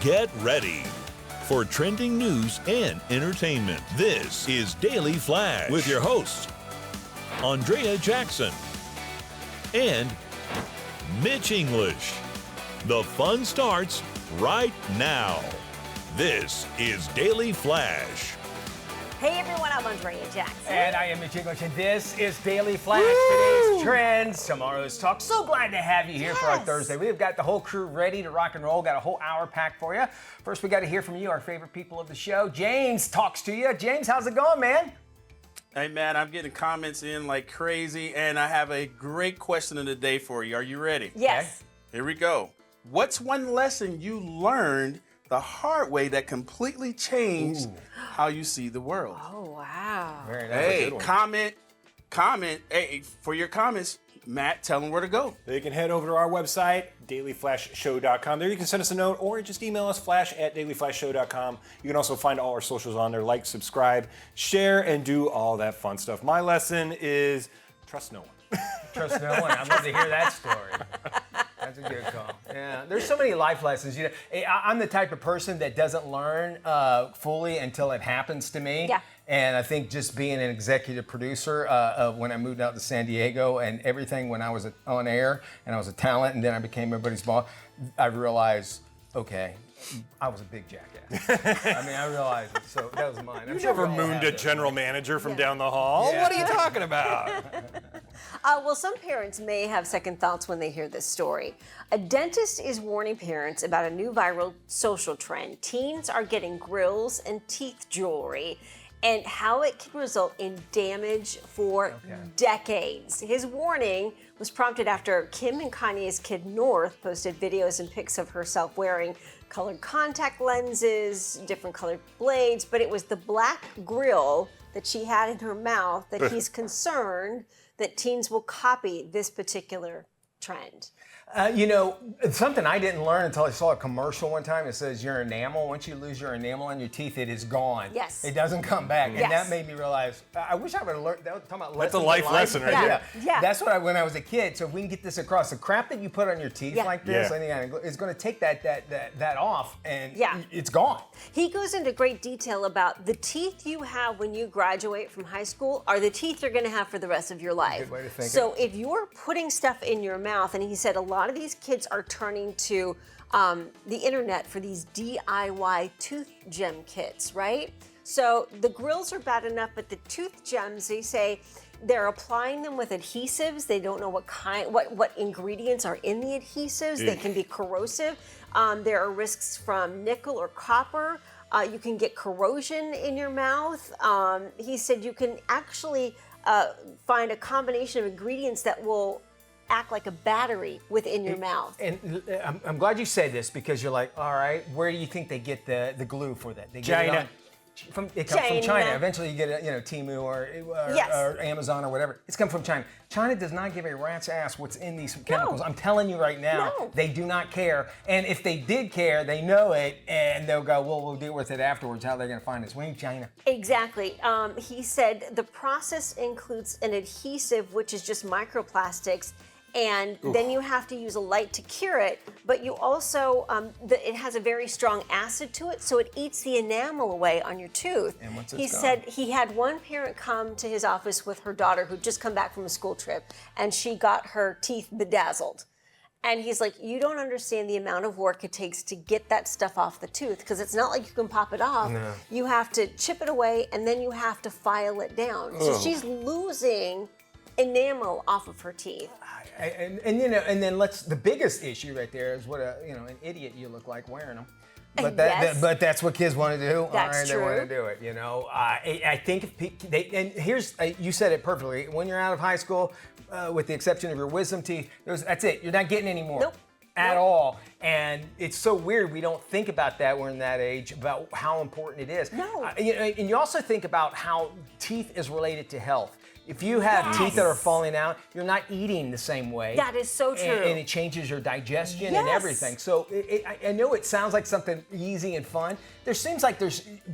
Get ready for trending news and entertainment. This is Daily Flash with your hosts, Andrea Jackson and Mitch English. The fun starts right now. This is Daily Flash. Hey everyone, I'm Andrea Jackson. And I am Mitch English, and this is Daily Flash. Today's trends, tomorrow's talk. So glad to have you here for our Thursday. We've got the whole crew ready to rock and roll. Got a whole hour packed for you. First, we got to hear from you, our favorite people of the show. James talks to you. James, how's it going, man? Hey, man, I'm getting comments in like crazy, and I have a great question of the day for you. Are you ready? Yes. Okay. Here we go. What's one lesson you learned the hard way that completely changed how you see the world? Oh, wow. Very nice. Hey, comment. Hey, for your comments, Matt, tell them where to go. They can head over to our website, dailyflashshow.com. There you can send us a note or just email us, flash@dailyflashshow.com. You can also find all our socials on there, like, subscribe, share, and do all that fun stuff. My lesson is trust no one. Trust no one. I'd love to hear that story. That's a good call. Yeah, there's so many life lessons. You know, I'm the type of person that doesn't learn fully until it happens to me. Yeah. And I think just being an executive producer when I moved out to San Diego and everything when I was on air and I was a talent and then I became everybody's boss, I realized, okay, I was a big jackass. I mean, I realized it, so that was mine. You never mooned a general manager from down the hall. Yeah. What are you talking about? Well, some parents may have second thoughts when they hear this story. A dentist is warning parents about a new viral social trend. Teens are getting grills and teeth jewelry, and how it can result in damage for decades. His warning was prompted after Kim and Kanye's kid North posted videos and pics of herself wearing colored contact lenses, different colored blades, but it was the black grill that she had in her mouth that he's concerned that teens will copy this particular trend. You know, it's something I didn't learn until I saw a commercial one time. It says your enamel, once you lose your enamel on your teeth, it is gone. Yes. It doesn't come back. Yes. And that made me realize, I wish I would have learned, that was talking about That's a lessons in life life. lesson right there. Yeah. That's what when I was a kid. So if we can get this across, the crap that you put on your teeth like this, it's going to take that off and it's gone. He goes into great detail about the teeth you have when you graduate from high school are the teeth you're going to have for the rest of your life. Good way to think So if you're putting stuff in your mouth, and he said a lot of these kids are turning to the internet for these DIY tooth gem kits, right? So the grills are bad enough, but the tooth gems, they say they're applying them with adhesives. They don't know what ingredients are in the adhesives. They can be corrosive. There are risks from nickel or copper. You can get corrosion in your mouth. He said you can actually find a combination of ingredients that will act like a battery within your mouth. And I'm glad you said this because you're like, all right, where do you think they get the glue for that? They get China. It comes from China. Eventually you get it, Temu or Amazon or whatever. It's come from China. China does not give a rat's ass what's in these chemicals. I'm telling you right now, they do not care. And if they did care, they know it, and they'll go, well, we'll deal with it afterwards. How they're going to find us? We ain't China. Exactly. He said the process includes an adhesive, which is just microplastics, and then you have to use a light to cure it, but you also, it has a very strong acid to it, so it eats the enamel away on your tooth. And once it's he gone. said he had one parent come to his office with her daughter who'd just come back from a school trip, and she got her teeth bedazzled. And he's like, you don't understand the amount of work it takes to get that stuff off the tooth, because it's not like you can pop it off. No. You have to chip it away, and then you have to file it down. So she's losing enamel off of her teeth. And then the biggest issue right there is what an idiot you look like wearing them. But but that's what kids want to do. That's They want true. to do it. I think here's you said it perfectly. When you're out of high school, with the exception of your wisdom teeth, that's it. You're not getting any more. Nope. At all. And it's so weird we don't think about that when we're in that age, about how important it is. No. And you also think about how teeth is related to health. If you have teeth that are falling out, you're not eating the same way. That is so true. And it changes your digestion and everything. So I know it sounds like something easy and fun. There seems like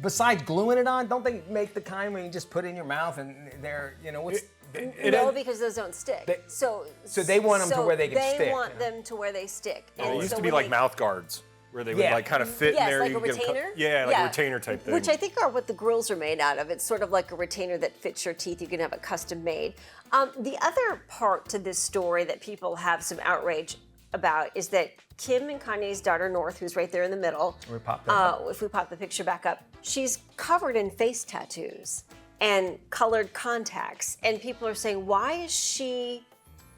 besides gluing it on, don't they make the kind where you just put it in your mouth and No, because those don't stick. So they want them to where they can stick. They want them to where they stick. It used to be like mouth guards. where they would like kind of fit in there. Like you a retainer? Like a retainer type thing. Which I think are what the grills are made out of. It's sort of like a retainer that fits your teeth. You can have it custom made. The other part to this story that people have some outrage about is that Kim and Kanye's daughter North, who's right there in the middle, if we pop the picture back up, she's covered in face tattoos and colored contacts. And people are saying, why is she...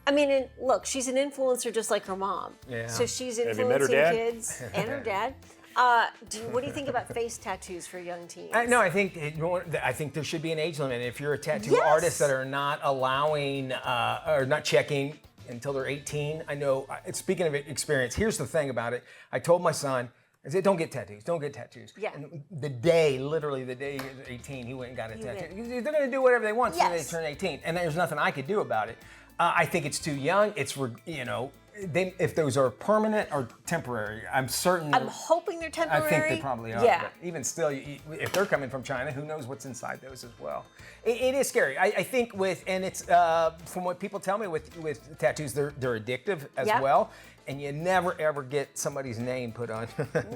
I mean, look, she's an influencer just like her mom. Yeah. So she's influencing kids and her dad. What do you think about face tattoos for young teens? No, I think there should be an age limit. If you're a tattoo artist that are not allowing or not checking until they're 18, I know. Speaking of experience, here's the thing about it. I told my son, I said, don't get tattoos. Don't get tattoos. Yeah. And literally the day he was 18, he went and got a tattoo. They're going to do whatever they want until they turn 18, and there's nothing I could do about it. I think it's too young. It's, if those are permanent or temporary, I'm certain. I'm hoping they're temporary. I think they probably are. Yeah. But even still, if they're coming from China, who knows what's inside those as well. It is scary. I think it's from what people tell me with tattoos, they're addictive as well. And you never ever get somebody's name put on.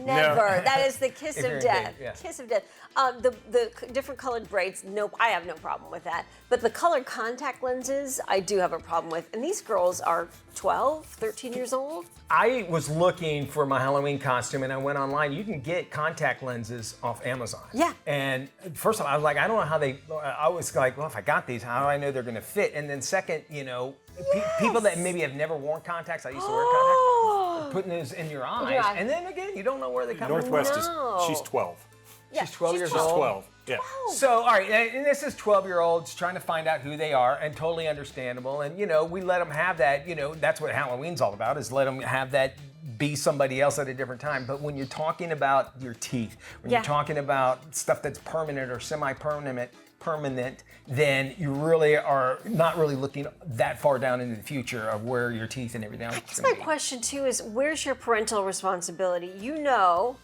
Never. That is the kiss of death. Kiss of death. The different colored braids, nope, I have no problem with that. But the colored contact lenses, I do have a problem with. And these girls are 12, 13 years old. I was looking for my Halloween costume and I went online. You can get contact lenses off Amazon. Yeah. And first of all, I was like, I don't know how I was like, well, if I got these, how do I know they're going to fit? And then second, people that maybe have never worn contacts, I used to wear contacts, putting those in your eyes. And then again, you don't know where they come from. Northwest she's 12. Yeah, she's 12 years old? She's 12, yeah. So, all right, and this is 12-year-olds trying to find out who they are, and totally understandable. And, we let them have that. That's what Halloween's all about, is let them have that be somebody else at a different time. But when you're talking about your teeth, when you're talking about stuff that's permanent or semi-permanent, then you really are not really looking that far down into the future of where your teeth and everything else is going to be. I guess my question, too, is where's your parental responsibility?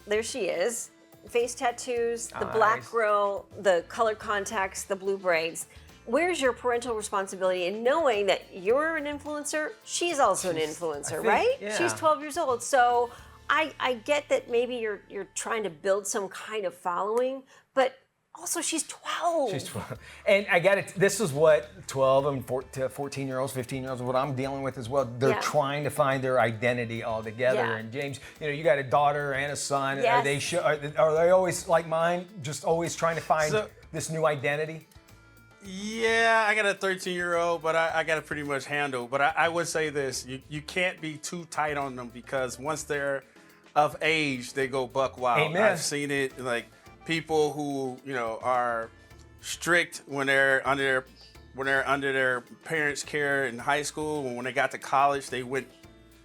There she is. Face tattoos, the black grill, the colored contacts, the blue braids. Where's your parental responsibility in knowing that you're an influencer? She's also an influencer, right? Yeah. She's 12 years old. So I get that maybe you're trying to build some kind of following, but also, she's 12. She's 12. And I got it. This is what 12 and 14-year-olds, 15-years-olds, what I'm dealing with as well. They're trying to find their identity all together. Yeah. And James, you got a daughter and a son. Yes. Are they always like mine, just always trying to find this new identity? Yeah, I got a 13-year-old, but I got to pretty much handle. But I would say this. You can't be too tight on them, because once they're of age, they go buck wild. Amen. I've seen it, like, people who are strict when they're under their parents' care in high school, and when they got to college, they went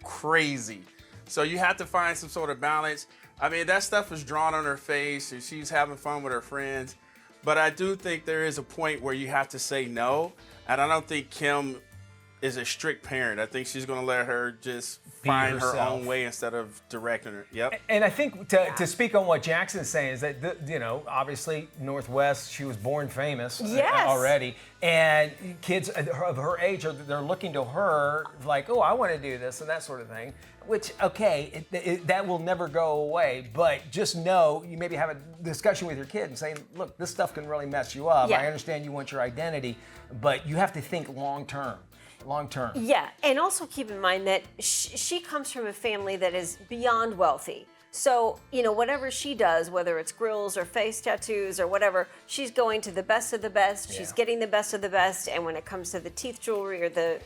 crazy. So you have to find some sort of balance. I mean, that stuff is drawn on her face, and she's having fun with her friends. But I do think there is a point where you have to say no, and I don't think Kim is a strict parent. I think she's going to let her just find her own way instead of directing her. Yep. And I think to speak on what Jackson's saying is that, obviously Northwest, she was born famous already. And kids of her age, they're looking to her like, oh, I want to do this and that sort of thing. Which, okay, that will never go away. But just know, you maybe have a discussion with your kid and say, look, this stuff can really mess you up. I understand you want your identity, but you have to think long term. Yeah, and also keep in mind that she comes from a family that is beyond wealthy. So, whatever she does, whether it's grills or face tattoos or whatever, she's going to the best of the best. She's getting the best of the best. And when it comes to the teeth jewelry or the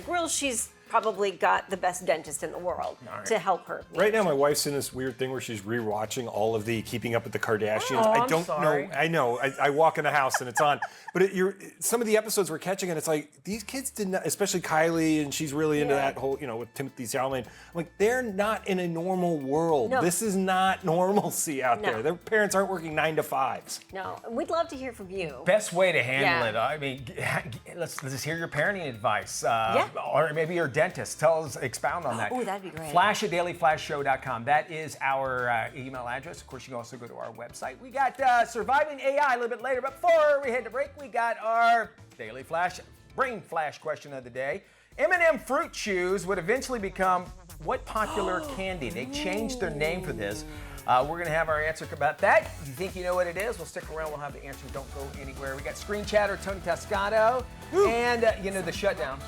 grills, she's probably got the best dentist in the world to help her. Right now, my wife's in this weird thing where she's rewatching all of the Keeping Up with the Kardashians. Oh, I don't know. I know. I walk in the house and it's on. But some of the episodes we're catching, and it's like, these kids did not, especially Kylie, and she's really into that whole, with Timothy Chalamet. I'm like, they're not in a normal world. No. This is not normalcy out there. Their parents aren't working 9 to 5s. No. We'd love to hear from you. Best way to handle it. I mean, let's just hear your parenting advice. Or maybe your dentist. Expound on that. Oh, that'd be great. Flash@dailyflashshow.com. That is our email address. Of course, you can also go to our website. We got Surviving AI a little bit later, but before we head to break, we got our Daily Flash Brain Flash question of the day. M&M fruit chews would eventually become what popular candy? They changed their name for this. We're going to have our answer about that. If you think you know what it is, we'll stick around. We'll have the answer. Don't go anywhere. We got Screen Chatter, Tony Tascato, and the shutdown.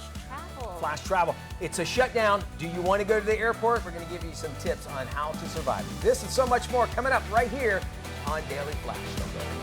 Flash travel. It's a shutdown. Do you want to go to the airport? We're going to give you some tips on how to survive. This and so much more coming up right here on Daily Flash. Don't go anywhere.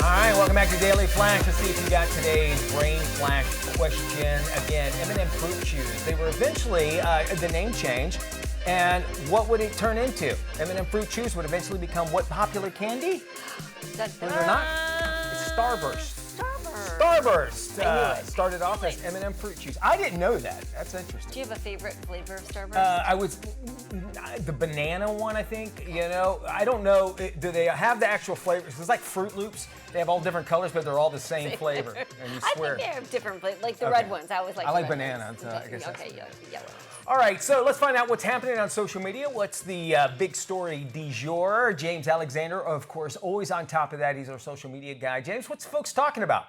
All right, welcome back to Daily Flash. Let's see if you got today's Brain Flash question. Again, M&M Fruit Chews. They were eventually the name change. And what would it turn into? M&M Fruit Chews would eventually become what popular candy? Believe it or not, it's Starburst. Starburst started off as M&M Fruit Chews. I didn't know that. That's interesting. Do you have a favorite flavor of Starburst? I was the banana one, I think. I don't know. Do they have the actual flavors? It's like Fruit Loops. They have all different colors, but they're all the same flavor. And you swear. I think they have different flavors, like the red ones. I always like. I like banana. So I guess okay, yellow. All right, so let's find out what's happening on social media. What's the big story du jour? James Alexander, of course, always on top of that. He's our social media guy. James, what's folks talking about?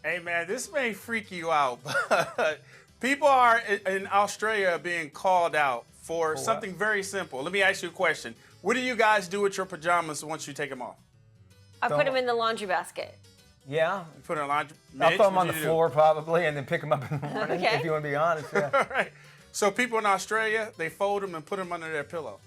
Hey, man, this may freak you out, but people are in Australia being called out for something very simple. Let me ask you a question. What do you guys do with your pajamas once you take them off? I put them in the laundry basket. Yeah. You put them in the laundry. I'll Mitch, throw them what on the do you floor probably and then pick them up in the morning, Okay. if you want to be honest. Yeah. All right. So people in Australia, they fold them and put them under their pillow.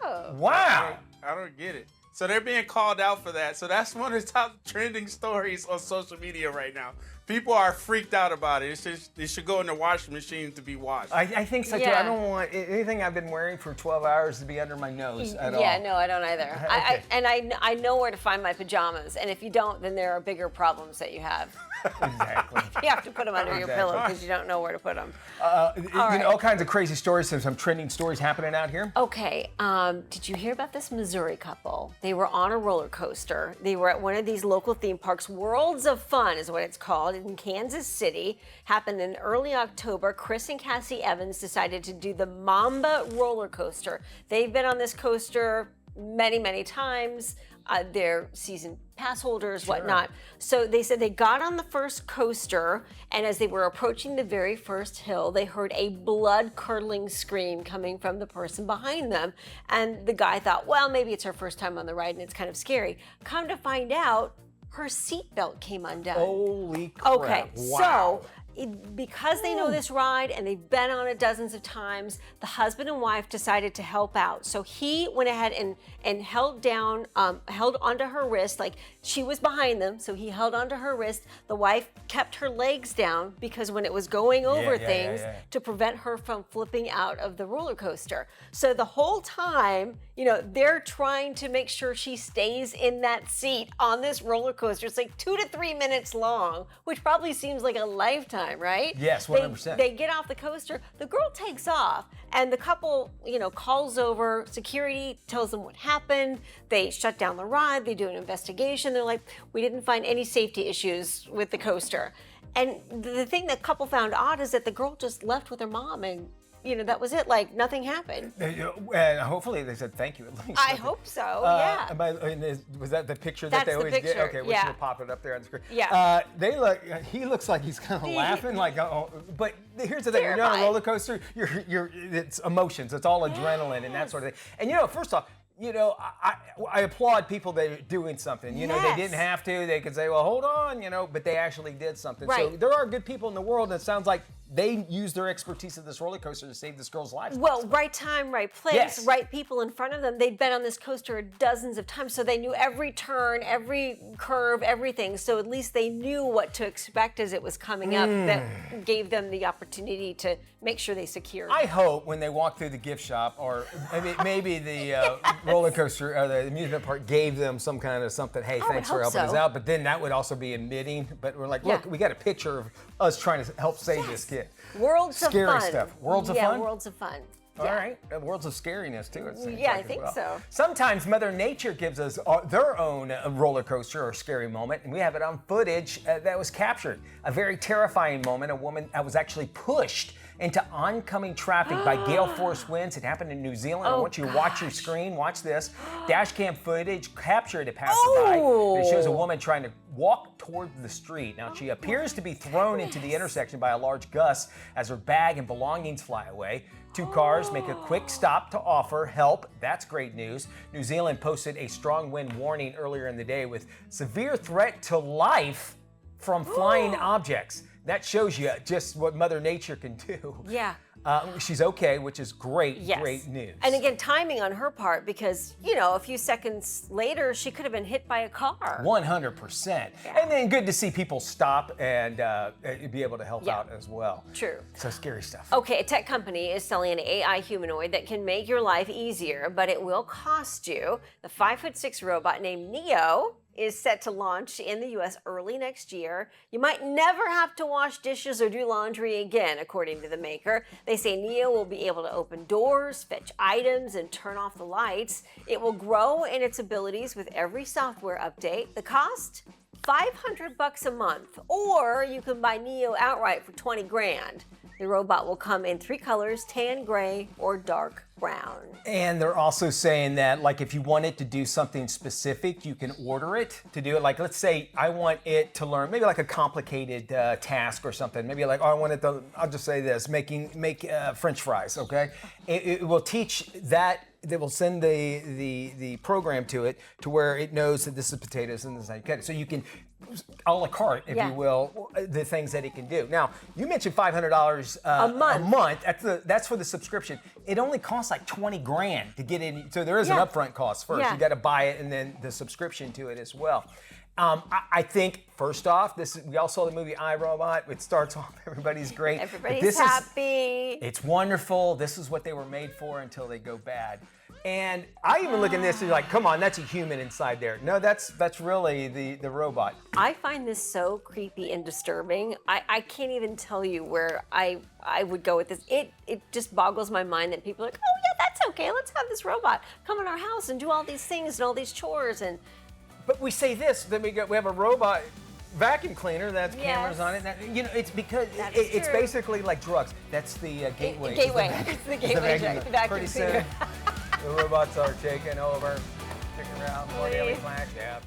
Oh. Wow. I don't get it. So they're being called out for that. So that's one of the top trending stories on social media right now. People are freaked out about it. It should go in the washing machine to be washed. I think so too. Yeah. I don't want anything I've been wearing for 12 hours to be under my nose at all. Yeah, no, I don't either. Okay. I know where to find my pajamas, and if you don't, then there are bigger problems that you have. Exactly. You have to put them under your Exactly. pillow because you don't know where to put them. All kinds of crazy stories. Some trending stories happening out here. Okay, did you hear about this Missouri couple? They were on a roller coaster. They were at one of these local theme parks. Worlds of Fun is what it's called, in Kansas City. Happened in early October. Chris and Cassie Evans decided to do the Mamba roller coaster. They've been on this coaster many, many times. They're season pass holders, whatnot. So they said they got on the first coaster, and as they were approaching the very first hill, they heard a blood-curdling scream coming from the person behind them. And the guy thought, well, maybe it's her first time on the ride and it's kind of scary. Come to find out, her seatbelt came undone. Holy crap. Okay, Wow. so because they know this ride and they've been on it dozens of times, the husband and wife decided to help out. So he went ahead and held onto her wrist, like she was behind them, so he held onto her wrist. The wife kept her legs down because when it was going over things to prevent her from flipping out of the roller coaster. So the whole time, they're trying to make sure she stays in that seat on this roller coaster. It's like 2 to 3 minutes long, which probably seems like a lifetime, right? Yes, 100%. They get off the coaster, the girl takes off, and the couple, calls over security, tells them what happened. They shut down the ride, they do an investigation. They're like, we didn't find any safety issues with the coaster. And the thing that couple found odd is that the girl just left with her mom and that was it. Like nothing happened. And hopefully they said thank you at least. I hope so. Yeah. Was that the picture that they always get? Okay, we should pop it up there on the screen. Yeah. He looks like he's kind of laughing, like. But here's the thing: when you're on a roller coaster, it's emotions. It's all adrenaline and that sort of thing. And first off. I applaud people that are doing something. They didn't have to. They could say, well, hold on, but they actually did something. Right. So there are good people in the world, and it sounds like they used their expertise at this roller coaster to save this girl's life. Well, right time, right place, right people in front of them. They'd been on this coaster dozens of times, so they knew every turn, every curve, everything. So at least they knew what to expect as it was coming up. That gave them the opportunity to make sure they secured. I hope when they walk through the gift shop, or maybe the roller coaster or the amusement park gave them some kind of something. Hey, thanks for helping us out. But then that would also be admitting. But we're like, look, we got a picture of us trying to help save this kid. Worlds of fun. Scary stuff. Worlds of fun? Yeah, worlds of fun. All right. Worlds of scariness, too. It seems Yeah, like I think as well. so. Sometimes Mother Nature gives us their own roller coaster or scary moment, and we have it on footage that was captured. A very terrifying moment. A woman was actually pushed into oncoming traffic by gale force winds. It happened in New Zealand. I want you to watch your screen. Watch this. Dash cam footage captured a passerby. It shows a woman trying to walk toward the street. Now, she appears to be thrown into the intersection by a large gust as her bag and belongings fly away. 2 cars make a quick stop to offer help. That's great news. New Zealand posted a strong wind warning earlier in the day with severe threat to life from flying objects. That shows you just what Mother Nature can do. Yeah. She's okay, which is great, Yes. great news. And again, timing on her part because, a few seconds later, she could have been hit by a car. 100%. And then good to see people stop and be able to help out as well. True. So scary stuff. Okay, a tech company is selling an AI humanoid that can make your life easier, but it will cost you. The 5'6" robot named Neo is set to launch in the U.S. early next year. You might never have to wash dishes or do laundry again, according to the maker. They say Neo will be able to open doors, fetch items, and turn off the lights. It will grow in its abilities with every software update. The cost? $500 a month, or you can buy Neo outright for $20 grand. The robot will come in 3 colors, tan, gray, or dark brown. And they're also saying that, like, if you want it to do something specific, you can order it to do it. Like, let's say I want it to learn maybe like a complicated task or something. Maybe like, I want it to, I'll just say this, make French fries, okay? It will teach that. They will send the program to it to where it knows that this is potatoes and this is how you cut it. So you can, a la carte, if you will, the things that it can do. Now, you mentioned $500 a month. That's for the subscription. It only costs like 20 grand to get in. So there is an upfront cost first. You got to buy it and then the subscription to it as well. I think, first off, we all saw the movie iRobot. It starts off, everybody's great. Everybody's happy. It's wonderful. This is what they were made for until they go bad. And I even look at this and like, come on, that's a human inside there. No, that's really the robot. I find this so creepy and disturbing. I can't even tell you where I would go with this. It just boggles my mind that people are like, oh yeah, that's okay. Let's have this robot come in our house and do all these things and all these chores. But we say this, then we have a robot vacuum cleaner that's cameras on it. It's because it's basically like drugs. That's the gateway. It's the gateway drug, the vacuum Pretty cleaner. soon, the robots are taking over. Stick around, more Daily Flash. Yeah.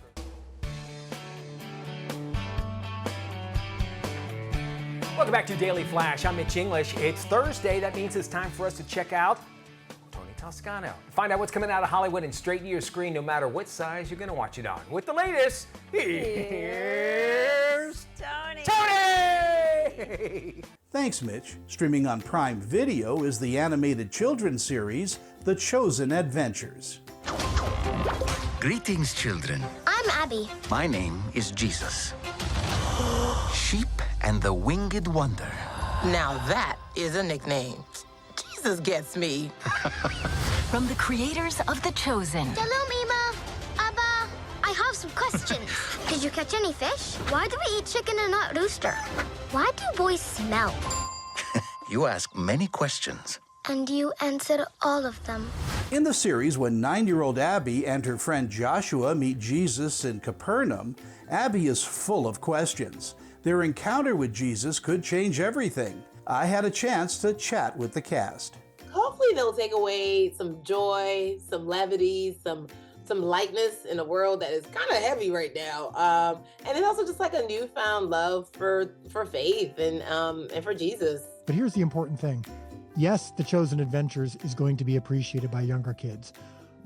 Welcome back to Daily Flash. I'm Mitch English. It's Thursday. That means it's time for us to check out Toscano. Find out what's coming out of Hollywood and straight to your screen no matter what size you're going to watch it on. With the latest, here's Tony! Thanks, Mitch. Streaming on Prime Video is the animated children's series, The Chosen Adventures. Greetings, children. I'm Abby. My name is Jesus. Sheep and the Winged Wonder. Now that is a nickname. Jesus gets me. From the creators of The Chosen. Hello, Mima. Abba, I have some questions. Did you catch any fish? Why do we eat chicken and not rooster? Why do boys smell? You ask many questions. And you answer all of them. In the series, when 9-year-old Abby and her friend Joshua meet Jesus in Capernaum, Abby is full of questions. Their encounter with Jesus could change everything. I had a chance to chat with the cast. Hopefully they'll take away some joy, some levity, some lightness in a world that is kind of heavy right now. And then also just like a newfound love for faith and for Jesus. But here's the important thing. Yes, The Chosen Adventures is going to be appreciated by younger kids,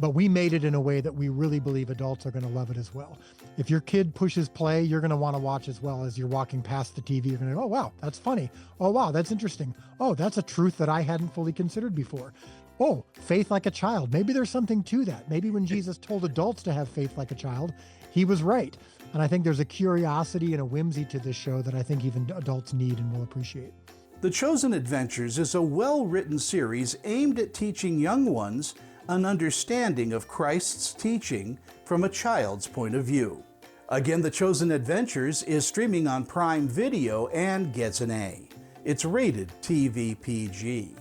but we made it in a way that we really believe adults are going to love it as well. If your kid pushes play, you're going to want to watch as well. As you're walking past the TV, you're going to go, oh, wow, that's funny. Oh, wow, that's interesting. Oh, that's a truth that I hadn't fully considered before. Oh, faith like a child. Maybe there's something to that. Maybe when Jesus told adults to have faith like a child, he was right. And I think there's a curiosity and a whimsy to this show that I think even adults need and will appreciate. The Chosen Adventures is a well-written series aimed at teaching young ones an understanding of Christ's teaching from a child's point of view. Again, The Chosen Adventures is streaming on Prime Video and gets an A. It's rated TV PG.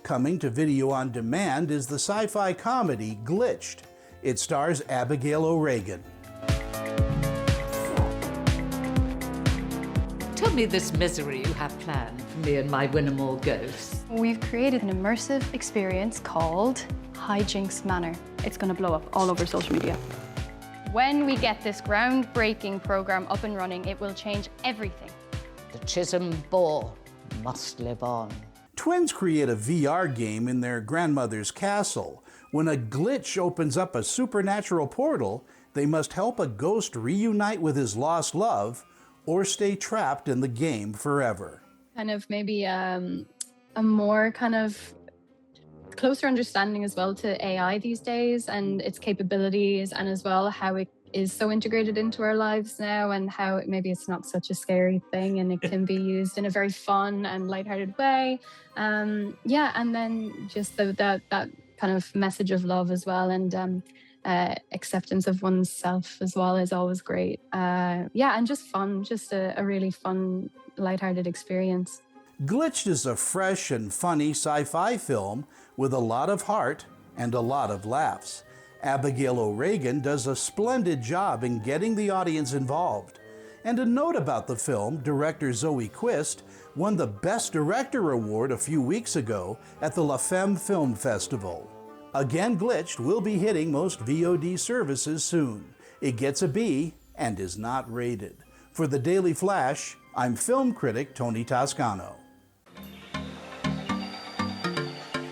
Coming to video on demand is the sci-fi comedy Glitched. It stars Abigail O'Regan. Tell me this misery you have planned for me and my Winnemore ghosts. We've created an immersive experience called Hijinks Manor. It's going to blow up all over social media. When we get this groundbreaking program up and running, it will change everything. The Chisholm Boar must live on. Twins create a VR game in their grandmother's castle. When a glitch opens up a supernatural portal, they must help a ghost reunite with his lost love or stay trapped in the game forever. Kind of maybe a more kind of closer understanding as well to AI these days and its capabilities, and as well how it is so integrated into our lives now, and how maybe it's not such a scary thing and it can be used in a very fun and lighthearted way. And then just that kind of message of love as well, and acceptance of oneself as well is always great. And just fun, just a really fun, lighthearted experience. Glitched is a fresh and funny sci-fi film with a lot of heart and a lot of laughs. Abigail O'Regan does a splendid job in getting the audience involved. And a note about the film, director Zoe Quist won the Best Director Award a few weeks ago at the La Femme Film Festival. Again, Glitched will be hitting most VOD services soon. It gets a B and is not rated. For the Daily Flash, I'm film critic Tony Toscano.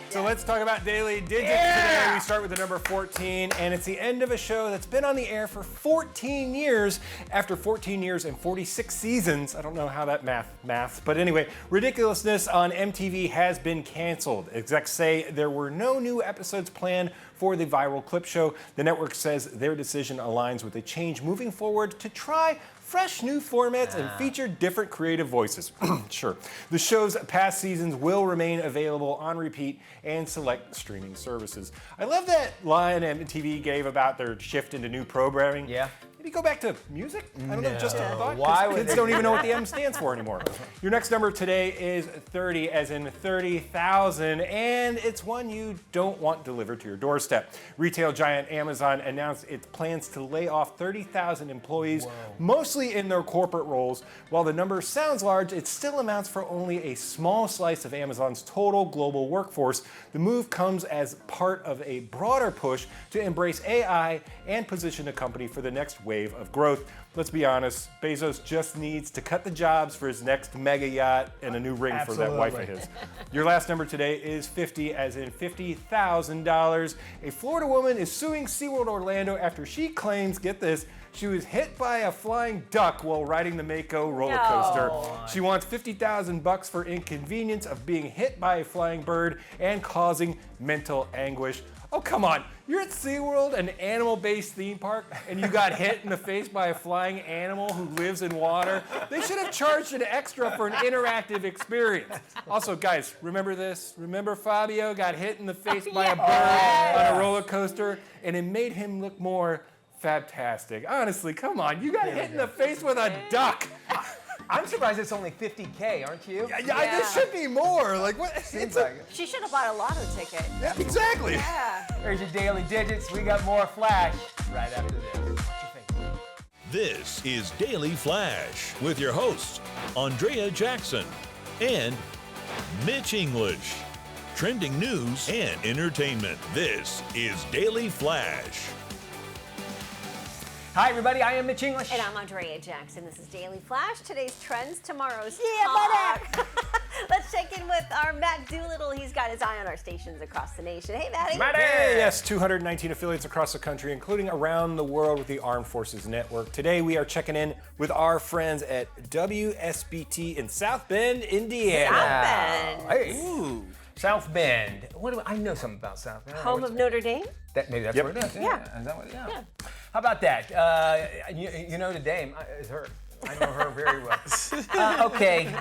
So let's talk about Daily Digits today. We start with the number 14, and it's the end of a show that's been on the air for 14 years. After 14 years and 46 seasons, I don't know how that math, but anyway, Ridiculousness on MTV has been canceled. Execs say there were no new episodes planned for the viral clip show. The network says their decision aligns with a change moving forward to try fresh new formats and feature different creative voices. Sure. The show's past seasons will remain available on repeat and select streaming services. I love that line MTV gave about their shift into new programming. Yeah. Maybe go back to music? I don't know, just a thought. Why would kids don't even know what the M stands for anymore. Your next number today is 30, as in 30,000, and it's one you don't want delivered to your doorstep. Retail giant Amazon announced its plans to lay off 30,000 employees, mostly in their corporate roles. While the number sounds large, it still amounts for only a small slice of Amazon's total global workforce. The move comes as part of a broader push to embrace AI and position the company for the next wave of growth. Let's be honest, Bezos just needs to cut the jobs for his next mega yacht and a new ring for that wife of his. Your last number today is 50, as in $50,000. A Florida woman is suing SeaWorld Orlando after she claims, get this, she was hit by a flying duck while riding the Mako roller coaster. She wants $50,000 for inconvenience of being hit by a flying bird and causing mental anguish. Oh, come on. You're at SeaWorld, an animal-based theme park, and you got hit in the face by a flying animal who lives in water. They should have charged an extra for an interactive experience. Also, guys, remember this? Remember Fabio got hit in the face by a bird on a roller coaster, and it made him look more fantastic. Honestly, come on. You got hit in the face with a duck. I'm surprised it's only $50K, aren't you? Yeah. This should be more. Like what? Seems like it. She should have bought a lotto ticket. Yeah, exactly. Yeah. There's your Daily Digits. We got more Flash right after this. This is Daily Flash with your hosts, Andrea Jackson and Mitch English. Trending news and entertainment. This is Daily Flash. Hi, everybody. I am Mitch English. And I'm Andrea Jackson. This is Daily Flash. Today's trends, tomorrow's talk. Let's check in with our Matt Doolittle. He's got his eye on our stations across the nation. Hey, Matty. Hey, yes, 219 affiliates across the country, including around the world with the Armed Forces Network. Today, we are checking in with our friends at WSBT in South Bend, Indiana. South Bend. Hey. Ooh. South Bend. I know something about South Bend. Home of Notre Dame? Maybe that's where it is. Yeah. Is that what, yeah. How about that? You know the dame is her. I know her very well. Okay.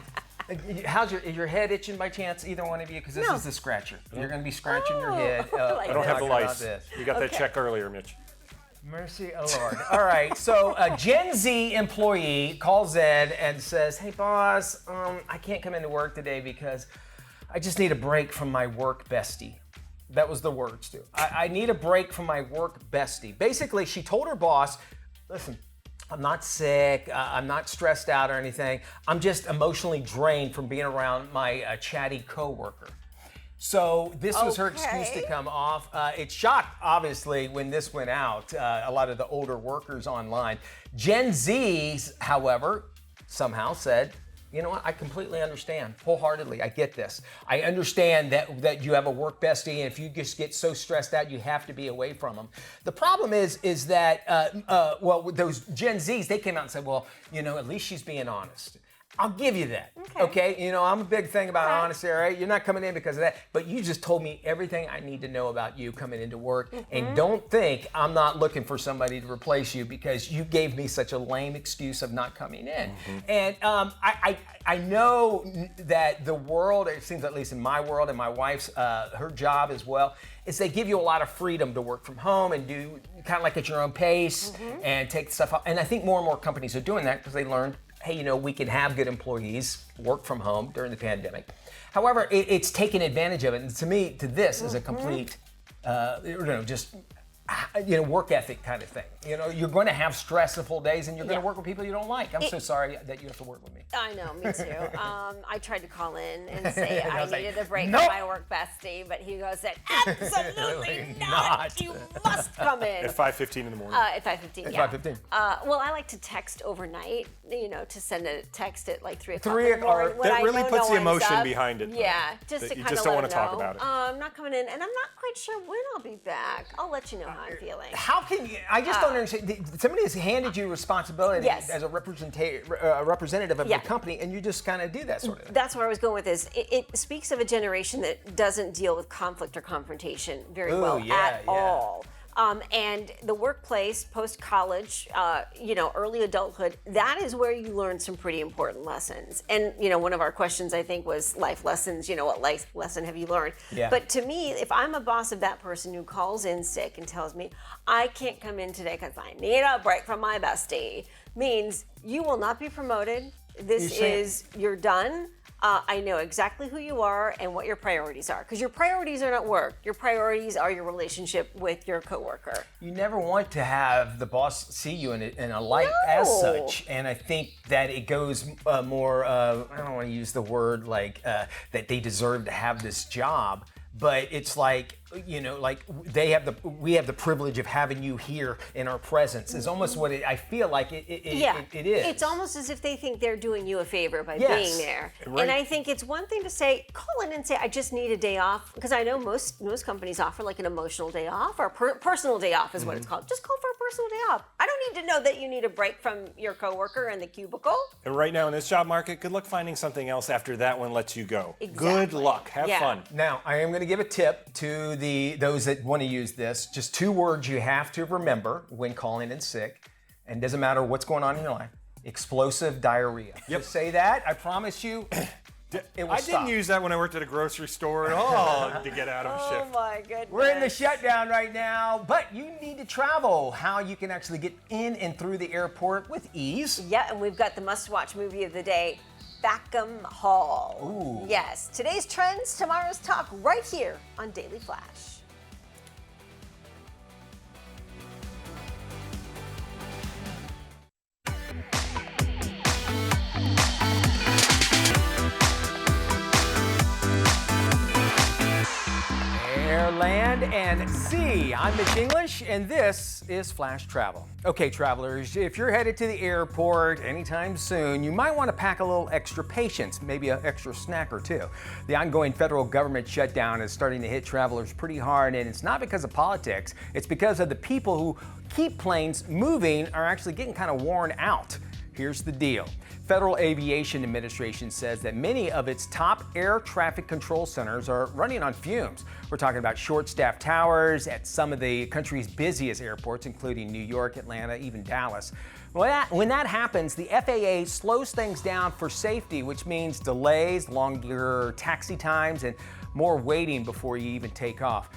Is your head itching by chance, either one of you? Because this is the scratcher. You're going to be scratching your head. I don't have the lice. You got that check earlier, Mitch. Mercy, oh Lord. All right, so a Gen Z employee calls Ed and says, hey boss, I can't come into work today because I just need a break from my work bestie. That was the words too. I need a break from my work bestie. Basically, she told her boss, listen, I'm not sick. I'm not stressed out or anything. I'm just emotionally drained from being around my chatty coworker. So this was her excuse to come off. It shocked, obviously, when this went out, a lot of the older workers online. Gen Zs, however, somehow said, you know what, I completely understand, wholeheartedly, I get this. I understand that you have a work bestie, and if you just get so stressed out, you have to be away from them. The problem is that, well, with those Gen Zs, they came out and said, well, you know, at least she's being honest. I'll give you that, okay? You know, I'm a big thing about honesty, all right? You're not coming in because of that, but you just told me everything I need to know about you coming into work, and don't think I'm not looking for somebody to replace you because you gave me such a lame excuse of not coming in. And I know that the world, it seems at least in my world and my wife's, her job as well, is they give you a lot of freedom to work from home and do kind of like at your own pace and take stuff out. And I think more and more companies are doing that because they learned, hey, you know, we can have good employees work from home during the pandemic. However, it's taken advantage of it. And to me, this is a complete, just, work ethic kind of thing. You know, you're going to have stressful days and you're going to work with people you don't like. I'm so sorry that you have to work with me. I know, me too. I tried to call in and say I needed a break from my work bestie, but he said, absolutely not. You must come in. At 5:15 in the morning. At 5:15, yeah. At 5:15. Well, I like to text overnight, you know, to send a text at like 3 o'clock 3 in the morning. That really puts the emotion behind it. Yeah, just to kind of you just don't want to talk know. about it. I'm not coming in, and I'm not quite sure when I'll be back. I'll let you know how I'm feeling. How can you, I just don't understand. Somebody has handed you responsibility as a representative of the company, and you just kind of do that sort of thing. That's where I was going with this. It speaks of a generation that doesn't deal with conflict or confrontation very well at all. And the workplace, post-college, early adulthood, that is where you learn some pretty important lessons. And, you know, one of our questions, I think, was life lessons. You know, what life lesson have you learned? Yeah. But to me, if I'm a boss of that person who calls in sick and tells me, I can't come in today because I need a break from my bestie, means you will not be promoted. You're done. I know exactly who you are and what your priorities are, because your priorities are not work. Your priorities are your relationship with your coworker. You never want to have the boss see you in a light as such, and I think that it goes more. I don't want to use the word like that they deserve to have this job, but it's like, you know, like we have the privilege of having you here in our presence is almost what I feel like it is. It's almost as if they think they're doing you a favor by being there. Right. And I think it's one thing to say, call in and say, I just need a day off, because I know most companies offer like an emotional day off or personal day off is what it's called. Just call for a personal day off. I don't need to know that you need a break from your coworker in the cubicle. And right now in this job market, good luck finding something else after that one lets you go. Exactly. Good luck. Have fun. Now, I am going to give a tip to those that want to use this. Just 2 words you have to remember when calling in sick, and it doesn't matter what's going on in your life. Explosive diarrhea. Just say that. I promise you, it will stop. Didn't use that when I worked at a grocery store at all to get out of a shift. Oh my goodness. We're in the shutdown right now, but you need to travel. How you can actually get in and through the airport with ease. Yeah, and we've got the must-watch movie of the day, Backham Hall. Ooh. Yes, today's trends, tomorrow's talk, right here on Daily Flash. Air, land, and sea. I'm Mitch English, and this is Flash Travel. Okay, travelers, if you're headed to the airport anytime soon, you might want to pack a little extra patience, maybe an extra snack or two. The ongoing federal government shutdown is starting to hit travelers pretty hard, and it's not because of politics, it's because of the people who keep planes moving are actually getting kind of worn out. Here's the deal. Federal Aviation Administration says that many of its top air traffic control centers are running on fumes. We're talking about short-staffed towers at some of the country's busiest airports, including New York, Atlanta, even Dallas. When that happens, the FAA slows things down for safety, which means delays, longer taxi times, and more waiting before you even take off.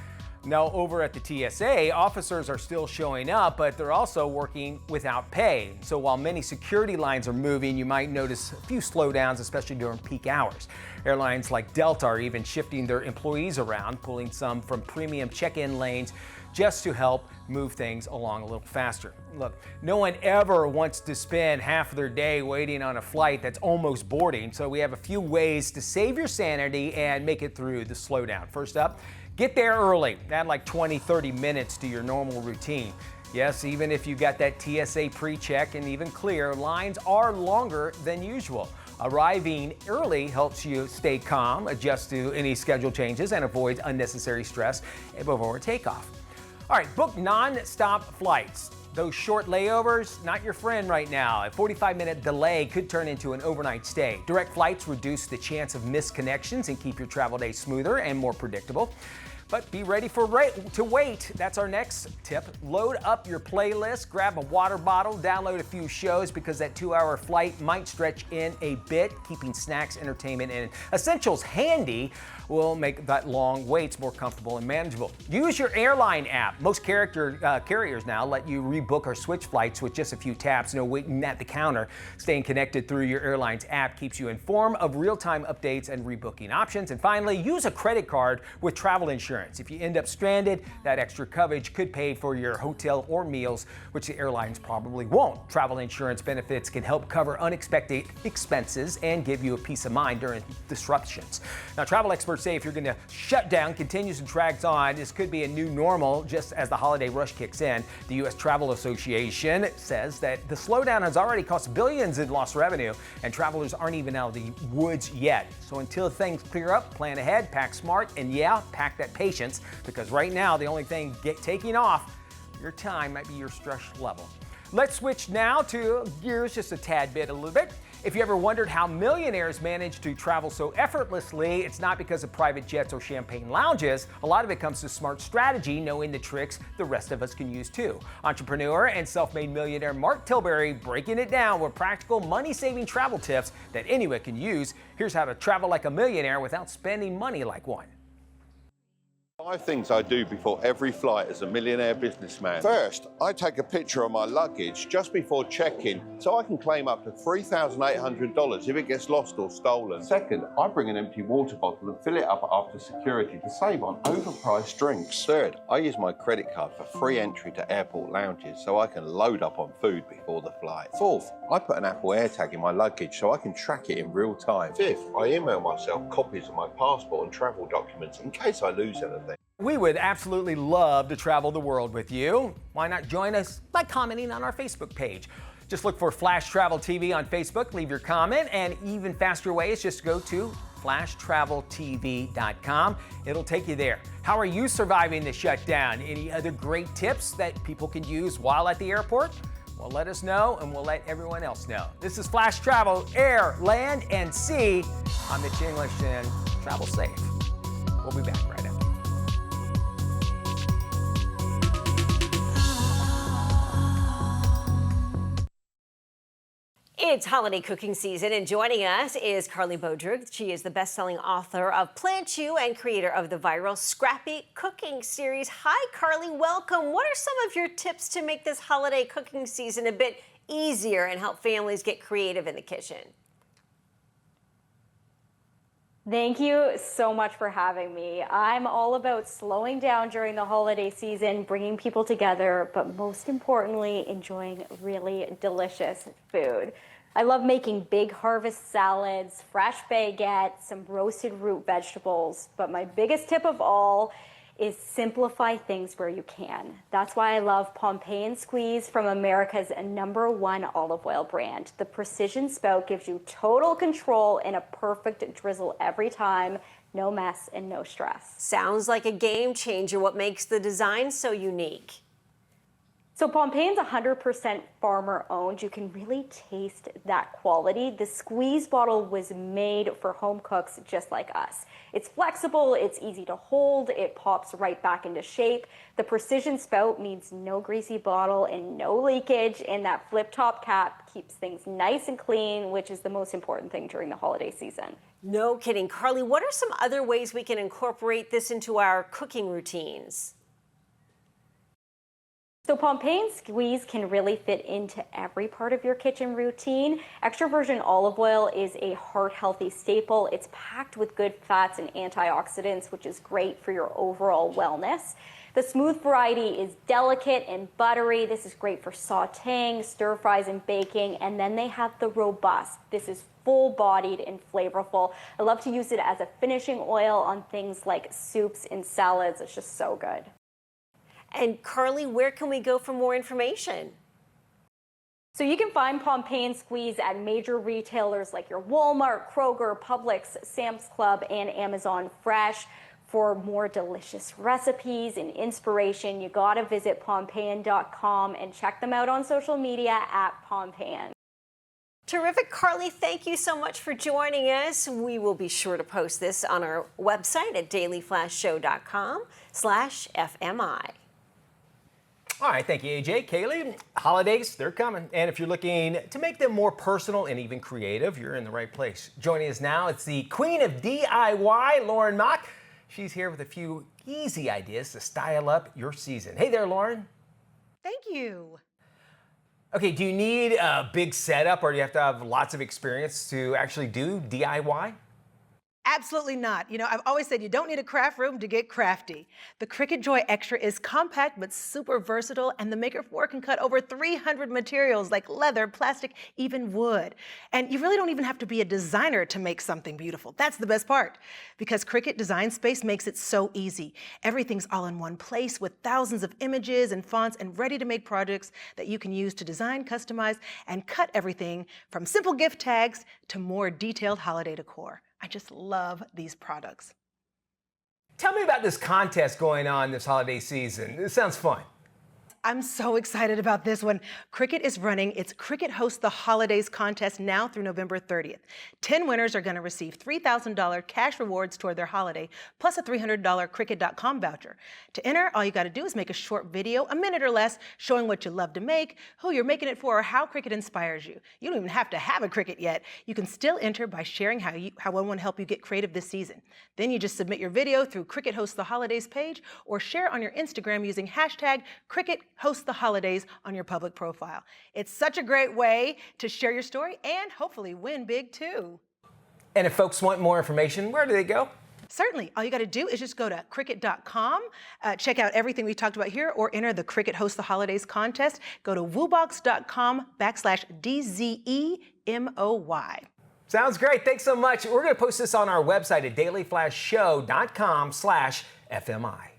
Now, over at the TSA, officers are still showing up, but they're also working without pay. So while many security lines are moving, you might notice a few slowdowns, especially during peak hours. Airlines like Delta are even shifting their employees around, pulling some from premium check-in lanes just to help move things along a little faster. Look, no one ever wants to spend half of their day waiting on a flight that's almost boarding, so we have a few ways to save your sanity and make it through the slowdown. First up, get there early. Add like 20-30 minutes to your normal routine. Yes, even if you got that TSA pre-check and even clear, lines are longer than usual. Arriving early helps you stay calm, adjust to any schedule changes, and avoid unnecessary stress before takeoff. All right, book non-stop flights. Those short layovers, not your friend right now. A 45-minute delay could turn into an overnight stay. Direct flights reduce the chance of missed connections and keep your travel day smoother and more predictable. But be ready to wait. That's our next tip. Load up your playlist, grab a water bottle, download a few shows because that 2-hour flight might stretch in a bit. Keeping snacks, entertainment, and essentials handy will make that long waits more comfortable and manageable. Use your airline app. Most carriers now let you rebook or switch flights with just a few taps, no waiting at the counter. Staying connected through your airline's app keeps you informed of real-time updates and rebooking options. And finally, use a credit card with travel insurance. If you end up stranded, that extra coverage could pay for your hotel or meals, which the airlines probably won't. Travel insurance benefits can help cover unexpected expenses and give you a peace of mind during disruptions. Now, travel experts say if you're going to shut down continues and drags on, this could be a new normal just as the holiday rush kicks in. The U.S. Travel Association says that the slowdown has already cost billions in lost revenue, and travelers aren't even out of the woods yet. So until things clear up, plan ahead, pack smart, and yeah, pack that patience, because right now the only thing taking off your time might be your stress level. Let's switch now to gears just a little bit. If you ever wondered how millionaires manage to travel so effortlessly, it's not because of private jets or champagne lounges. A lot of it comes to smart strategy, knowing the tricks the rest of us can use too. Entrepreneur and self-made millionaire Mark Tilbury breaking it down with practical money-saving travel tips that anyone can use. Here's how to travel like a millionaire without spending money like one. 5 things I do before every flight as a millionaire businessman. First, I take a picture of my luggage just before check-in so I can claim up to $3,800 if it gets lost or stolen. Second, I bring an empty water bottle and fill it up after security to save on overpriced drinks. Third, I use my credit card for free entry to airport lounges so I can load up on food before the flight. Fourth, I put an Apple AirTag in my luggage so I can track it in real time. Fifth, I email myself copies of my passport and travel documents in case I lose anything. We would absolutely love to travel the world with you. Why not join us by commenting on our Facebook page? Just look for Flash Travel TV on Facebook, leave your comment, and even faster way is just go to flashtraveltv.com. It'll take you there. How are you surviving the shutdown? Any other great tips that people can use while at the airport? Well, let us know, and we'll let everyone else know. This is Flash Travel, Air, Land, and Sea. I'm Mitch English, and travel safe. We'll be back right after. It's holiday cooking season, and joining us is Carly Bodrug. She is the best-selling author of Plant You and creator of the viral Scrappy Cooking series. Hi, Carly. Welcome. What are some of your tips to make this holiday cooking season a bit easier and help families get creative in the kitchen? Thank you so much for having me. I'm all about slowing down during the holiday season, bringing people together, but most importantly, enjoying really delicious food. I love making big harvest salads, fresh baguettes, some roasted root vegetables, but my biggest tip of all is simplify things where you can. That's why I love Pompeii Squeeze from America's #1 olive oil brand. The precision spout gives you total control and a perfect drizzle every time. No mess and no stress. Sounds like a game changer. What makes the design so unique? So Pompeian's 100% farmer owned. You can really taste that quality. The squeeze bottle was made for home cooks just like us. It's flexible, it's easy to hold, it pops right back into shape. The precision spout means no greasy bottle and no leakage, and that flip top cap keeps things nice and clean, which is the most important thing during the holiday season. No kidding. Carly, what are some other ways we can incorporate this into our cooking routines? So Pompeian squeeze can really fit into every part of your kitchen routine. Extra virgin olive oil is a heart-healthy staple. It's packed with good fats and antioxidants, which is great for your overall wellness. The smooth variety is delicate and buttery. This is great for sautéing, stir fries, and baking. And then they have the robust. This is full-bodied and flavorful. I love to use it as a finishing oil on things like soups and salads. It's just so good. And Carly, where can we go for more information? So you can find Pompeian squeeze at major retailers like your Walmart, Kroger, Publix, Sam's Club, and Amazon Fresh. For more delicious recipes and inspiration, you gotta visit Pompeian.com and check them out on social media at Pompeian. Terrific, Carly. Thank you so much for joining us. We will be sure to post this on our website at dailyflashshow.com/FMI. All right, thank you, AJ. Kaylee, holidays, they're coming. And if you're looking to make them more personal and even creative, you're in the right place. Joining us now, it's the queen of DIY, Lauren Mock. She's here with a few easy ideas to style up your season. Hey there, Lauren. Thank you. Okay, do you need a big setup or do you have to have lots of experience to actually do DIY? Absolutely not. You know, I've always said you don't need a craft room to get crafty. The Cricut Joy Extra is compact but super versatile, and the Maker 4 can cut over 300 materials like leather, plastic, even wood. And you really don't even have to be a designer to make something beautiful. That's the best part, because Cricut Design Space makes it so easy. Everything's all in one place with thousands of images and fonts and ready-to-make projects that you can use to design, customize, and cut everything from simple gift tags to more detailed holiday decor. I just love these products. Tell me about this contest going on this holiday season. This sounds fun. I'm so excited about this one. Cricut is running its Cricut Host the Holidays contest now through November 30th. 10 winners are going to receive $3,000 cash rewards toward their holiday, plus a $300 Cricut.com voucher. To enter, all you got to do is make a short video, a minute or less, showing what you love to make, who you're making it for, or how Cricut inspires you. You don't even have to have a Cricut yet. You can still enter by sharing how one will help you get creative this season. Then you just submit your video through Cricut Host the Holidays page or share on your Instagram using hashtag Cricut Host the Holidays on your public profile. It's such a great way to share your story and hopefully win big too. And if folks want more information, where do they go? Certainly. All you got to do is just go to Cricut.com, check out everything we talked about here, or enter the Cricut Host the Holidays contest. Go to woobox.com/DZEMOY. Sounds great. Thanks so much. We're going to post this on our website at dailyflashshow.com/FMI.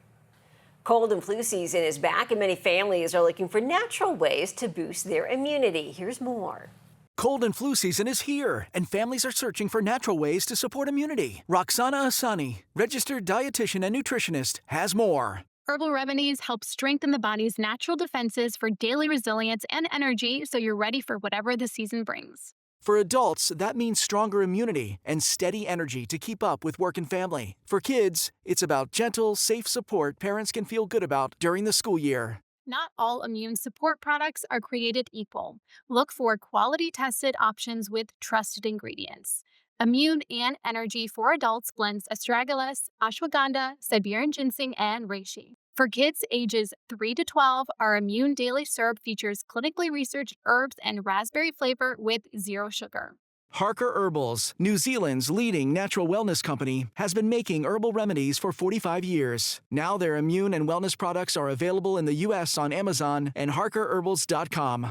Cold and flu season is back, and many families are looking for natural ways to boost their immunity. Here's more. Cold and flu season is here, and families are searching for natural ways to support immunity. Roxana Asani, registered dietitian and nutritionist, has more. Herbal remedies help strengthen the body's natural defenses for daily resilience and energy, so you're ready for whatever the season brings. For adults, that means stronger immunity and steady energy to keep up with work and family. For kids, it's about gentle, safe support parents can feel good about during the school year. Not all immune support products are created equal. Look for quality-tested options with trusted ingredients. Immune and Energy for Adults blends astragalus, ashwagandha, Siberian ginseng, and reishi. For kids ages 3 to 12, our Immune Daily Syrup features clinically researched herbs and raspberry flavor with 0 sugar. Harker Herbals, New Zealand's leading natural wellness company, has been making herbal remedies for 45 years. Now their immune and wellness products are available in the U.S. on Amazon and harkerherbals.com.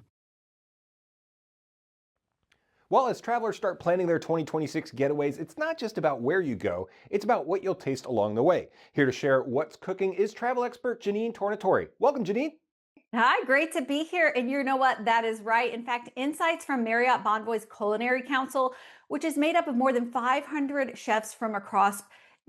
Well, as travelers start planning their 2026 getaways, it's not just about where you go, it's about what you'll taste along the way. Here to share what's cooking is travel expert Janine Tornatore. Welcome, Janine. Hi, great to be here. And you know what? That is right. In fact, insights from Marriott Bonvoy's Culinary Council, which is made up of more than 500 chefs from across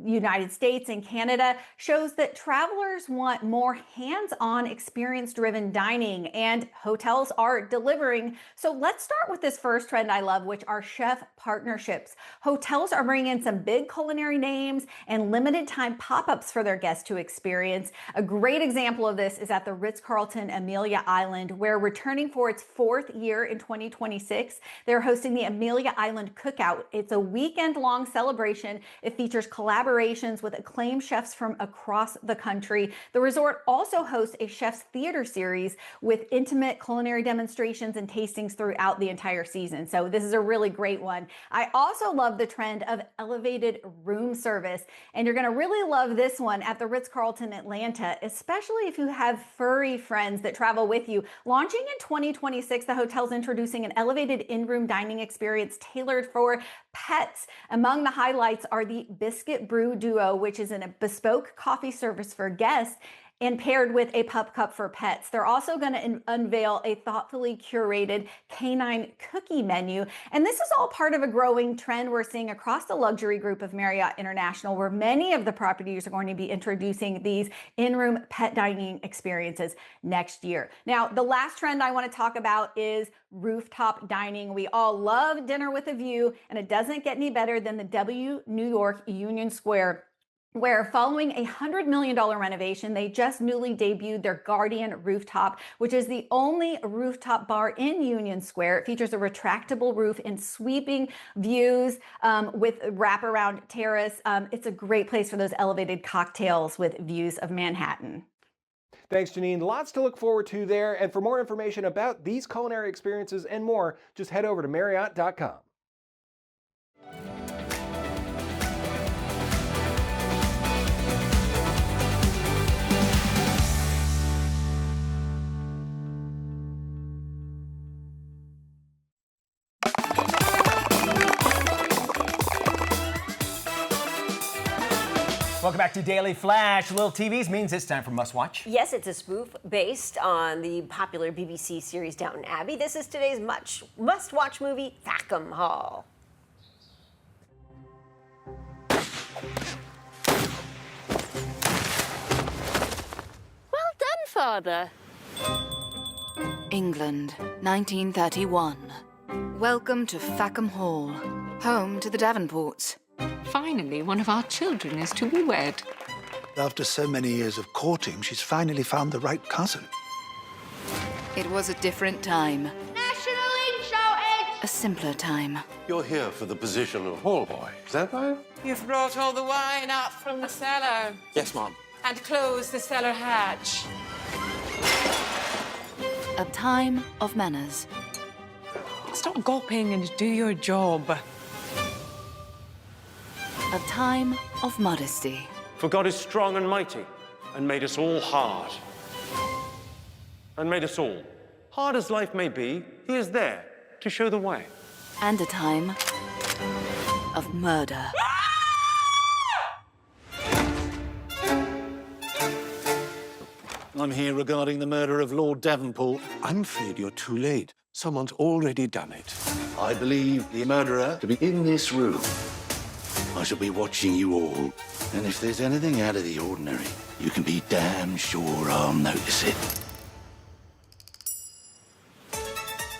United States and Canada shows that travelers want more hands-on, experience-driven dining, and hotels are delivering. So let's start with this first trend I love, which are chef partnerships. Hotels are bringing in some big culinary names and limited-time pop-ups for their guests to experience. A great example of this is at the Ritz-Carlton Amelia Island, where returning for its 4th year in 2026, they're hosting the Amelia Island Cookout. It's a weekend-long celebration. It features collaborations with acclaimed chefs from across the country. The resort also hosts a chef's theater series with intimate culinary demonstrations and tastings throughout the entire season. So this is a really great one. I also love the trend of elevated room service, and you're going to really love this one at the Ritz-Carlton Atlanta, especially if you have furry friends that travel with you. Launching in 2026, the hotel's introducing an elevated in-room dining experience tailored for pets. Among the highlights are the Biscuit Brew Duo, which is a bespoke coffee service for guests and paired with a pup cup for pets. They're also going to unveil a thoughtfully curated canine cookie menu. And this is all part of a growing trend we're seeing across the luxury group of Marriott International, where many of the properties are going to be introducing these in-room pet dining experiences next year. Now, the last trend I want to talk about is rooftop dining. We all love dinner with a view, and it doesn't get any better than the W New York Union Square, where following a $100 million renovation, they just newly debuted their Guardian Rooftop, which is the only rooftop bar in Union Square. It features a retractable roof and sweeping views with wraparound terrace. It's a great place for those elevated cocktails with views of Manhattan. Thanks, Janine. Lots to look forward to there. And for more information about these culinary experiences and more, just head over to Marriott.com. Welcome back to Daily Flash. Little TVs means it's time for Must Watch. Yes, it's a spoof based on the popular BBC series Downton Abbey. This is today's must-watch movie, Thackham Hall. Well done, Father. England, 1931. Welcome to Thackham Hall, home to the Davenports. Finally, one of our children is to be wed. After so many years of courting, she's finally found the right cousin. It was a different time. National Ink shouted! A simpler time. You're here for the position of hall boy, is that right? You've brought all the wine up from the cellar. Yes, Mom. And closed the cellar hatch. A time of manners. Stop gawping and do your job. A time of modesty. For God is strong and mighty, and made us all hard. And made us all. Hard as life may be, he is there to show the way. And a time of murder. I'm here regarding the murder of Lord Davenport. I'm afraid you're too late. Someone's already done it. I believe the murderer to be in this room. I shall be watching you all. And if there's anything out of the ordinary, you can be damn sure I'll notice it.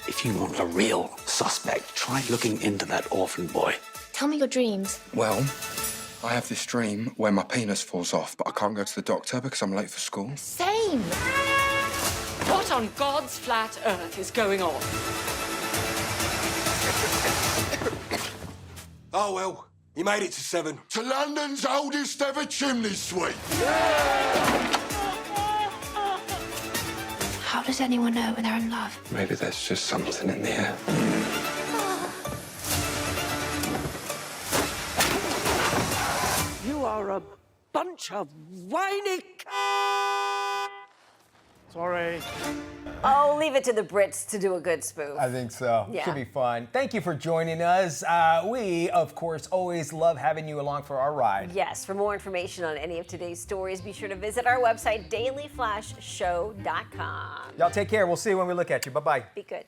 If you want a real suspect, try looking into that orphan boy. Tell me your dreams. Well, I have this dream where my penis falls off, but I can't go to the doctor because I'm late for school. Same. What on God's flat earth is going on? Oh, well. He made it to 7. To London's oldest ever chimney sweep. How does anyone know when they're in love? Maybe there's just something in the air. You are a bunch of whiny... Sorry. Oh, leave it to the Brits to do a good spoof. I think so. Yeah. Should be fun. Thank you for joining us. We, of course, always love having you along for our ride. Yes, for more information on any of today's stories, be sure to visit our website, dailyflashshow.com. Y'all take care. We'll see you when we look at you. Bye-bye. Be good.